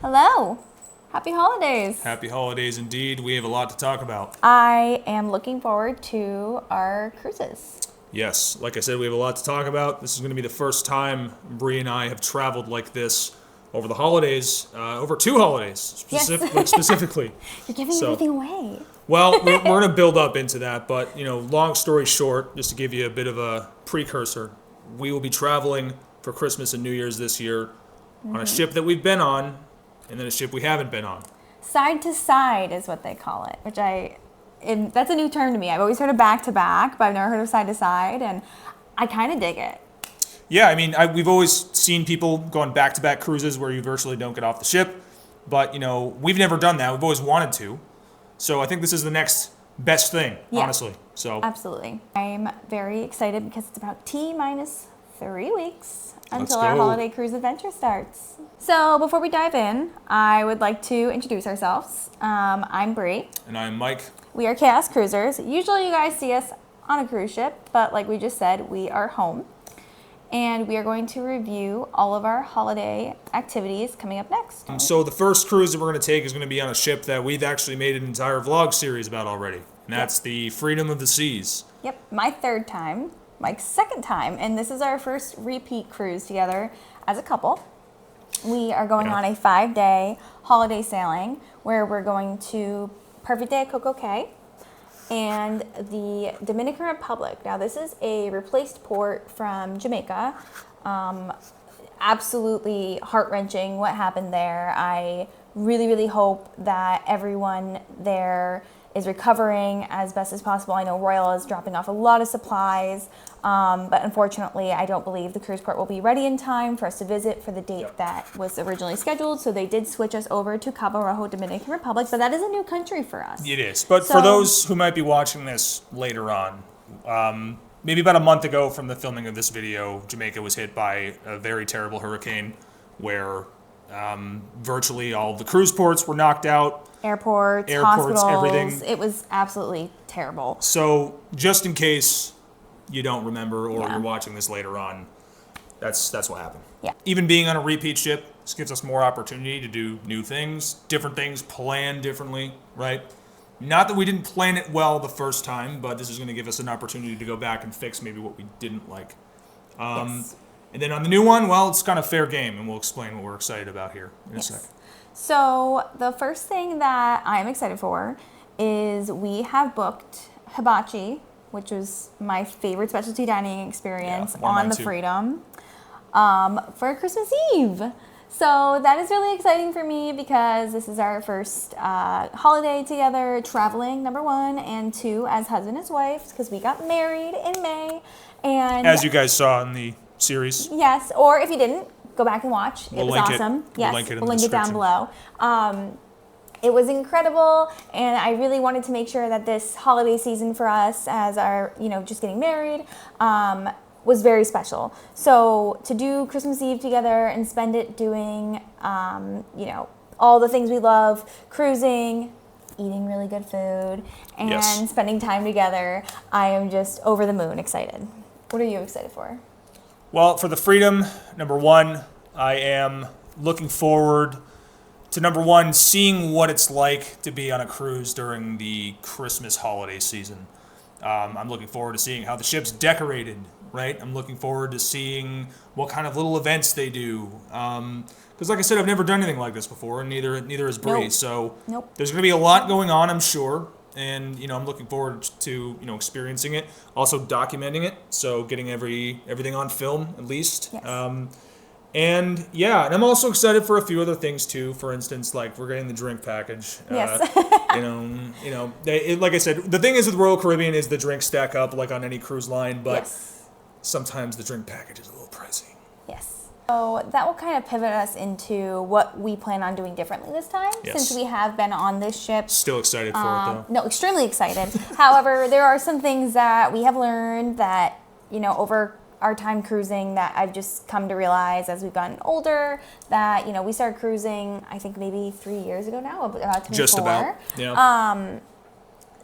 Hello. Happy holidays. Happy holidays indeed. We have a lot to talk about. I am looking forward to our cruises. Yes, like I said, we have a lot to talk about. This is going to be the first time Brie and I have traveled like this over the holidays, over two holidays specifically. You're giving everything away. Well, we're going to build up into that, but long story short, just to give you a bit of a precursor, we will be traveling for Christmas and New Year's this year on a ship that we've been on, and then a ship we haven't been on. Side to side is what they call it, which that's a new term to me. I've always heard of back to back, but I've never heard of side to side, and I kind of dig it. Yeah, I mean, we've always seen people go on back-to-back cruises where you virtually don't get off the ship, but, we've never done that. We've always wanted to. So I think this is the next best thing, honestly. So absolutely. I'm very excited because it's about T-minus 3 weeks until our holiday cruise adventure starts. So before we dive in, I would like to introduce ourselves. I'm Brie. And I'm Mike. We are Chaos Cruisers. Usually you guys see us on a cruise ship, but like we just said, we are home. And we are going to review all of our holiday activities coming up next. So the first cruise that we're going to take is going to be on a ship that we've actually made an entire vlog series about already. And that's the Freedom of the Seas. Yep, my third time, Mike's second time. And this is our first repeat cruise together as a couple. We are going on a 5-day holiday sailing where we're going to Perfect Day at Coco Cay and the Dominican Republic. Now, this is a replaced port from Jamaica. Absolutely heart-wrenching what happened there. I really, really hope that everyone there is recovering as best as possible. I know Royal is dropping off a lot of supplies, but unfortunately, I don't believe the cruise port will be ready in time for us to visit for the date that was originally scheduled. So they did switch us over to Cabo Rojo, Dominican Republic, but that is a new country for us. It is. But for those who might be watching this later on, maybe about a month ago from the filming of this video, Jamaica was hit by a very terrible hurricane where virtually all of the cruise ports were knocked out. Airports, hospitals, everything. It was absolutely terrible. So just in case you don't remember or you're watching this later on, that's what happened. Yeah. Even being on a repeat ship, this gives us more opportunity to do new things, different things, plan differently, right? Not that we didn't plan it well the first time, but this is going to give us an opportunity to go back and fix maybe what we didn't like. Yes. And then on the new one, well, it's kind of fair game, and we'll explain what we're excited about here in a sec. So the first thing that I'm excited for is we have booked hibachi, which was my favorite specialty dining experience on the Freedom, for Christmas Eve. So that is really exciting for me because this is our first holiday together, traveling, number one, and two, as husband and wife, because we got married in May. And as you guys saw in the series. Yes, or if you didn't, go back and watch. It was awesome. Yes, we'll link it down below. It was incredible, and I really wanted to make sure that this holiday season for us, as our, just getting married, was very special. So to do Christmas Eve together and spend it doing, all the things we love, cruising, eating really good food, and spending time together, I am just over the moon excited. What are you excited for? Well, for the Freedom, number one, I am looking forward to, number one, seeing what it's like to be on a cruise during the Christmas holiday season. I'm looking forward to seeing how the ship's decorated, right? I'm looking forward to seeing what kind of little events they do. Because like I said, I've never done anything like this before, and neither has Brie. Nope. So there's going to be a lot going on, I'm sure. And, I'm looking forward to, experiencing it, also documenting it, so getting everything on film, at least. Yes. And I'm also excited for a few other things, too. For instance, like, we're getting the drink package. Yes. Like I said, the thing is with Royal Caribbean is the drinks stack up, like on any cruise line, but sometimes the drink package is a little pricey. Yes. So that will kind of pivot us into what we plan on doing differently this time, since we have been on this ship. Still excited for it, though. No, extremely excited. However, there are some things that we have learned that, over our time cruising that I've just come to realize as we've gotten older that, we started cruising, I think maybe 3 years ago now, about to be just 4. About, yeah.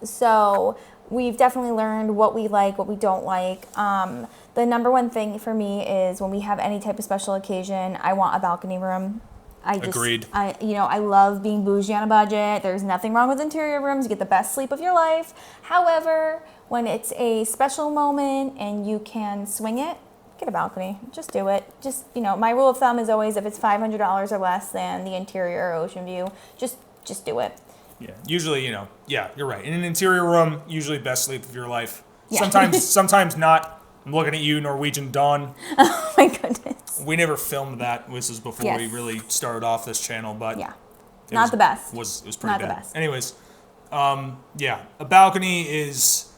So we've definitely learned what we like, what we don't like. The number one thing for me is when we have any type of special occasion, I want a balcony room. Agreed. I love being bougie on a budget. There's nothing wrong with interior rooms. You get the best sleep of your life. However, when it's a special moment and you can swing it, get a balcony. Just do it. Just, my rule of thumb is always if it's $500 or less than the interior or ocean view, just do it. Yeah. Usually, you're right. In an interior room, usually best sleep of your life. Yeah. Sometimes not. I'm looking at you, Norwegian Dawn. Oh my goodness. We never filmed that. This is before we really started off this channel, but yeah, not the best. It was pretty not bad. The best. Anyways, a balcony is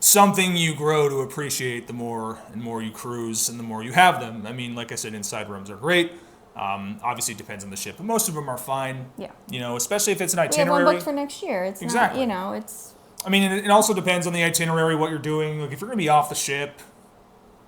something you grow to appreciate the more and more you cruise and the more you have them. I mean, like I said, inside rooms are great. Obviously, it depends on the ship, but most of them are fine. Yeah. Especially if it's an We itinerary. have one booked for next year. It's exactly. Not, it's. I mean, it also depends on the itinerary, what you're doing. Like, if you're going to be off the ship,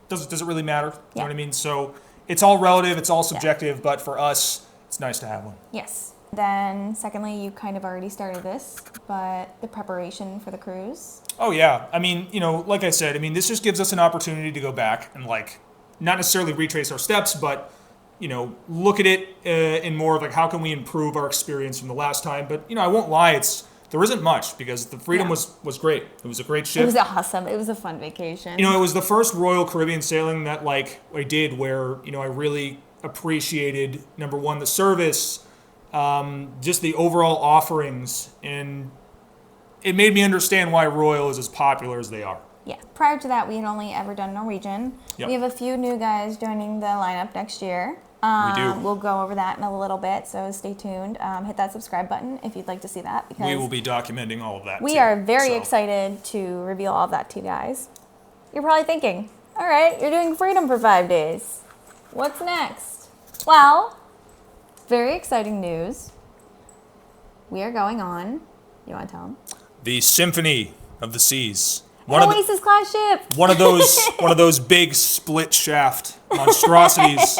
does it really matter? You know what I mean? So it's all relative, it's all subjective, but for us, it's nice to have one. Yes. Then, secondly, you kind of already started this, but the preparation for the cruise. Oh, yeah. I mean, like I said, this just gives us an opportunity to go back and, not necessarily retrace our steps, but, look at it in more of, how can we improve our experience from the last time? But, I won't lie, there isn't much because the Freedom was great. It was a great ship. It was awesome. It was a fun vacation. It was the first Royal Caribbean sailing that, I did where, I really appreciated, number one, the service, just the overall offerings, and it made me understand why Royal is as popular as they are. Yeah. Prior to that, we had only ever done Norwegian. Yep. We have a few new guys joining the lineup next year. We do. We'll go over that in a little bit, so stay tuned. Hit that subscribe button if you'd like to see that. Because we will be documenting all of that. We are very excited to reveal all of that to you guys. You're probably thinking, all right, you're doing Freedom for 5 days. What's next? Well, very exciting news. We are going on. You want to tell them? The Symphony of the Seas. Oasis class ship. One of those big split shaft monstrosities.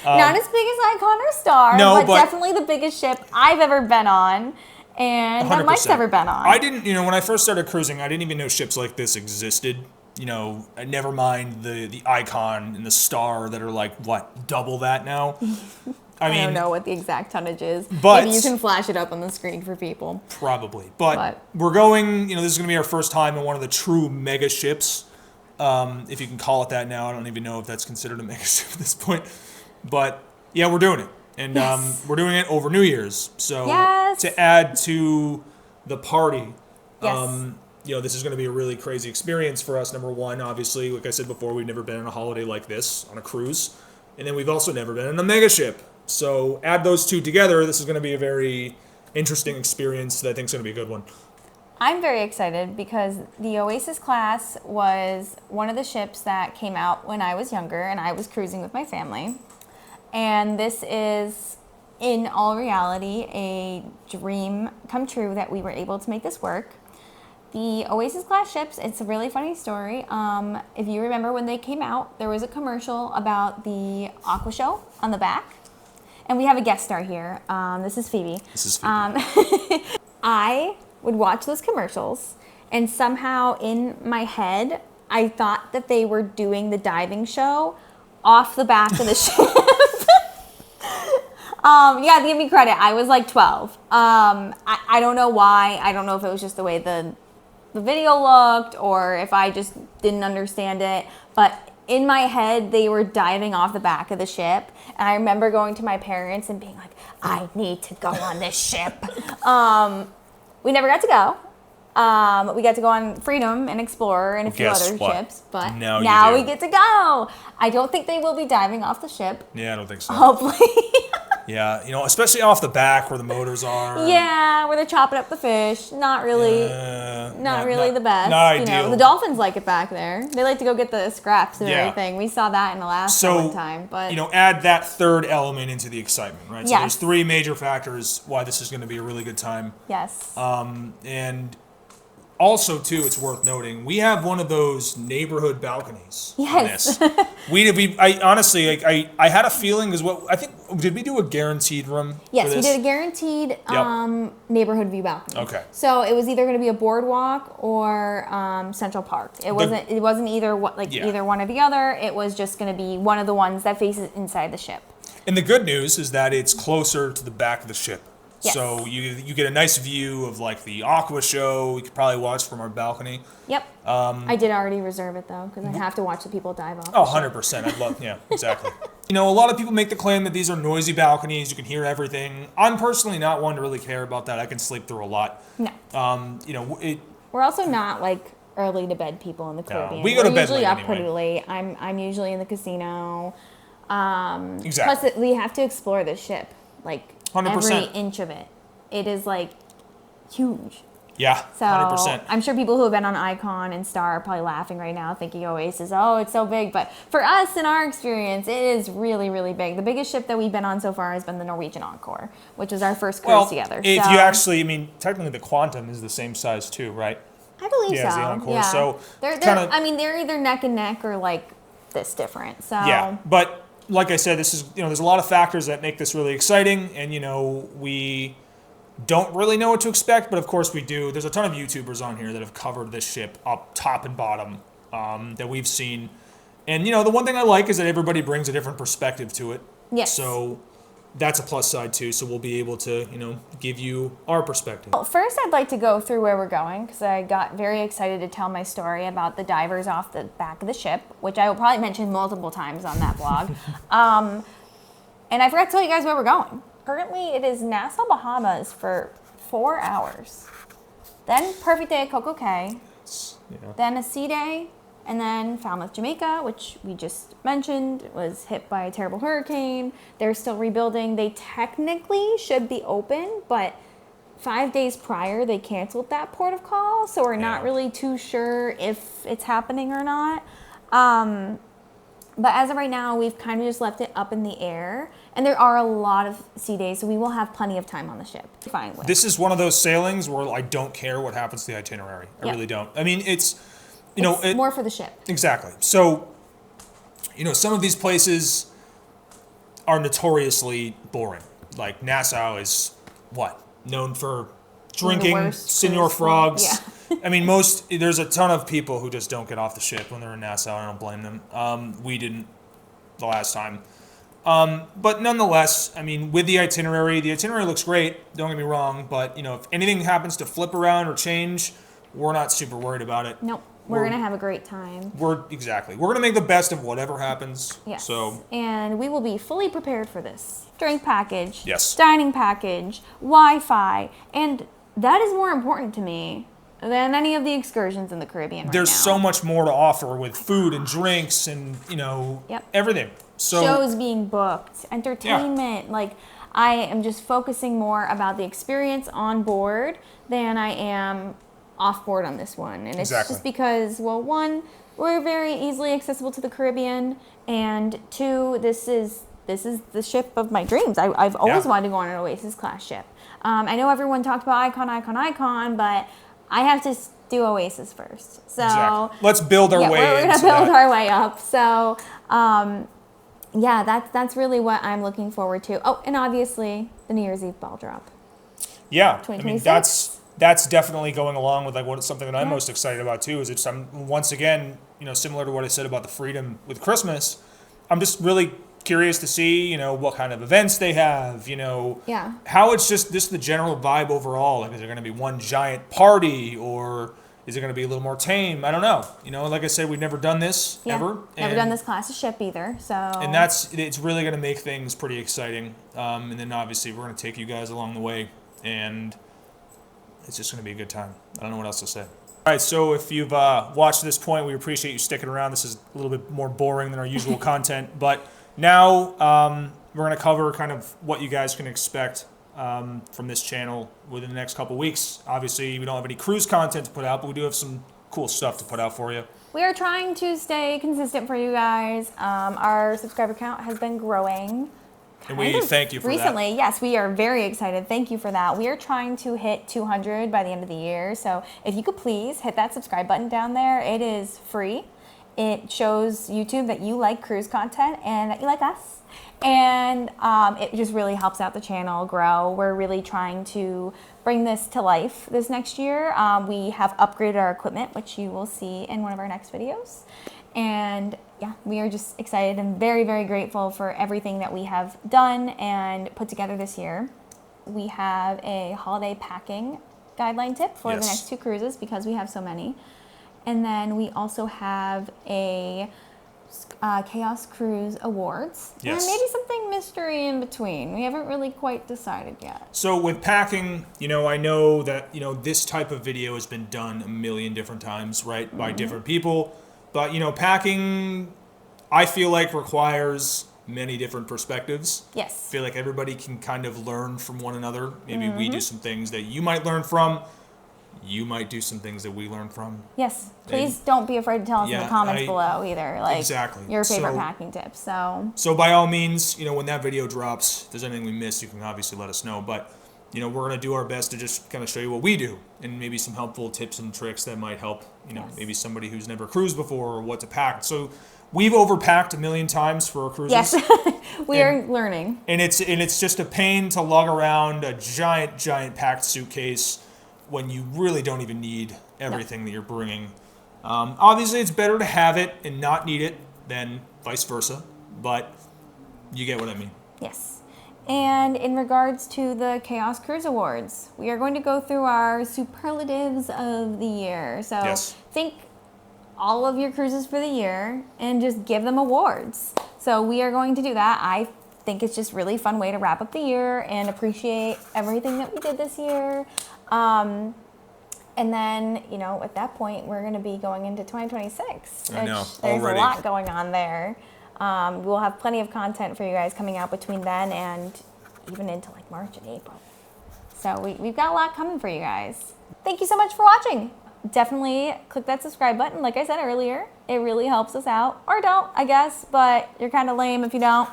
Not as big as Icon or Star, but definitely the biggest ship I've ever been on, and that Mike's ever been on. I didn't, when I first started cruising, I didn't even know ships like this existed. Never mind the Icon and the Star that are double that now. I don't know what the exact tonnage is. But maybe you can flash it up on the screen for people. Probably. But we're going, this is going to be our first time in one of the true mega ships, if you can call it that now. I don't even know if that's considered a mega ship at this point. But, yeah, we're doing it. And we're doing it over New Year's. So to add to the party, this is going to be a really crazy experience for us. Number one, obviously, like I said before, we've never been on a holiday like this, on a cruise. And then we've also never been in a mega ship. So add those two together, this is going to be a very interesting experience that I think is going to be a good one. I'm very excited because the Oasis class was one of the ships that came out when I was younger and I was cruising with my family. And this is, in all reality, a dream come true that we were able to make this work. The Oasis class ships, it's a really funny story. If you remember when they came out, there was a commercial about the Aqua Show on the back. And we have a guest star here. This is Phoebe. I would watch those commercials, and somehow in my head, I thought that they were doing the diving show off the back of the ship. Give me credit. I was 12. I don't know why. I don't know if it was just the way the video looked or if I just didn't understand it. But in my head, they were diving off the back of the ship. And I remember going to my parents and being like, I need to go on this ship. We never got to go. We got to go on Freedom and Explorer and a few other ships. But now we get to go. I don't think they will be diving off the ship. Yeah, I don't think so. Hopefully. Yeah, especially off the back where the motors are. Yeah, where they're chopping up the fish. Not really the best. Not ideal. The dolphins like it back there. They like to go get the scraps and everything. We saw that in Alaska one time. But add that third element into the excitement, right? So yes. There's three major factors why this is going to be a really good time. Yes. And also, too, it's worth noting, we have one of those neighborhood balconies. Yes. I honestly, I had a feeling did we do a guaranteed room? Yes, we did a guaranteed neighborhood view balcony. Okay. So it was either going to be a boardwalk or Central Park. It wasn't either one or the other. It was just going to be one of the ones that faces inside the ship. And the good news is that it's closer to the back of the ship. Yes. So you get a nice view of like the Aqua show. We could probably watch from our balcony. Yep. I did already reserve it though, because I have to watch the people dive off. Oh, 100%. I'd love, yeah, exactly. A lot of people make the claim that these are noisy balconies. You can hear everything. I'm personally not one to really care about that. I can sleep through a lot. No. It, We're also not like early to bed people in the Caribbean. we go to We're bed usually late up anyway. pretty late. I'm usually in the casino. Exactly. Plus, we have to explore the ship, like 100%. every inch of it. It is like huge. Yeah, So 100%. I'm sure people who have been on Icon and Star are probably laughing right now, thinking Oasis, oh, it's so big. But for us, in our experience, it is really, really big. The biggest ship that we've been on so far has been the Norwegian Encore, which was our first cruise together. If So you actually, technically the Quantum is the same size too, right? I believe Yeah, it's so. the Encore. Yeah. So they're kinda- they're either neck and neck or like this different. So Yeah, but like I said, this is there's a lot of factors that make this really exciting, and we don't really know what to expect, but of course we do. There's a ton of YouTubers on here that have covered this ship up top and bottom that we've seen, and the one thing I like is that everybody brings a different perspective to it. Yes. So that's a plus side too. So we'll be able to give you our perspective. Well, first, I'd like to go through where we're going because I got very excited to tell my story about the divers off the back of the ship, which I will probably mention multiple times on that vlog. And I forgot to tell you guys where we're going. Currently, it is Nassau, Bahamas for 4 hours. Then Perfect Day at Coco Cay. Then a sea day. And then Falmouth, Jamaica, which we just mentioned, was hit by a terrible hurricane. They're still rebuilding. They technically should be open, but 5 days prior, they canceled that port of call. So we're not really too sure if it's happening or not. But as of right now, we've kind of just left it up in the air. And there are a lot of sea days, so we will have plenty of time on the ship. Fine with. This is one of those sailings where I don't care what happens to the itinerary. I really don't. It's It's more for the ship. Exactly. So, some of these places are notoriously boring. Like Nassau is known for drinking, Senor Frogs. Yeah. There's a ton of people who just don't get off the ship when they're in Nassau. I don't blame them. We didn't the last time. But nonetheless, with the itinerary looks great. Don't get me wrong. But, if anything happens to flip around or change, we're not super worried about it. Nope. We're going to have a great time. We're going to make the best of whatever happens. Yes. So, and we will be fully prepared for this. Drink package. Yes. Dining package. Wi-Fi. And that is more important to me than any of the excursions in the Caribbean right there's now. so much more to offer with food and drinks and, everything. So shows being booked, entertainment. Like, I am just focusing more about the experience on board than I am off board on this one. And it's just because, well, one, we're very easily accessible to the Caribbean, and two, this is the ship of my dreams. I've always wanted to go on an Oasis class ship. I know everyone talked about Icon, but I have to do Oasis first. So let's build our way. We're gonna build our way up. So that's really what I'm looking forward to. Oh, and obviously the New Year's Eve ball drop. Yeah, 2026. That's definitely going along with something that I'm most excited about too. Is I'm once again, similar to what I said about the Freedom with Christmas. I'm just really curious to see, what kind of events they have, how it's just the general vibe overall. Like, is there going to be one giant party, or is it going to be a little more tame? I don't know. Like I said, we've never done this ever. Never done this class of ship either. So. And it's really going to make things pretty exciting. And then obviously we're going to take you guys along the way, and it's just going to be a good time. I don't know what else to say. All right, so if you've watched to this point, we appreciate you sticking around. This is a little bit more boring than our usual content, but now we're going to cover kind of what you guys can expect from this channel within the next couple weeks. Obviously, we don't have any cruise content to put out, but we do have some cool stuff to put out for you. We are trying to stay consistent for you guys. Our subscriber count has been growing. And we thank you for recently, that. Yes, we are very excited. Thank you for that. We are trying to hit 200 by the end of the year. So if you could please hit that subscribe button down there. It is free. It shows YouTube that you like cruise content and that you like us. And it just really helps out the channel grow. We're really trying to bring this to life this next year. We have upgraded our equipment, which you will see in one of our next videos. And yeah, we are just excited and very, very grateful for everything that we have done and put together this year. We have a holiday packing guideline tip for the next 2 cruises because we have so many. And then we also have a Chaos Cruise Awards. Yes. And maybe something mystery in between. We haven't really quite decided yet. So with packing, I know that, this type of video has been done a million different times, right, by different people. But, packing, I feel like requires many different perspectives. Yes. I feel like everybody can kind of learn from one another. Maybe we do some things that you might learn from. You might do some things that we learn from. Yes. Please don't be afraid to tell us in the comments below either. Like, exactly. Your favorite packing tips. So by all means, when that video drops, if there's anything we missed, you can obviously let us know. But, we're going to do our best to just kind of show you what we do and maybe some helpful tips and tricks that might help, maybe somebody who's never cruised before or what to pack. So we've overpacked a million times for our cruises. Yes. we are learning. And it's just a pain to lug around a giant packed suitcase when you really don't even need everything that you're bringing. Obviously, it's better to have it and not need it than vice versa, but you get what I mean. Yes. And in regards to the Chaos Cruise Awards, we are going to go through our superlatives of the year. So think all of your cruises for the year and just give them awards. So we are going to do that. I think it's just really fun way to wrap up the year and appreciate everything that we did this year. And then, at that point, we're going to be going into 2026. I know, there's already. a lot going on there. We'll have plenty of content for you guys coming out between then and even into like March and April. So we've got a lot coming for you guys. Thank you so much for watching. Definitely click that subscribe button. Like I said earlier, it really helps us out. Or don't, I guess, but you're kind of lame if you don't.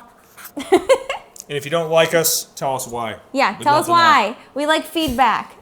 And if you don't like us, tell us why. Yeah, tell us why. We like feedback.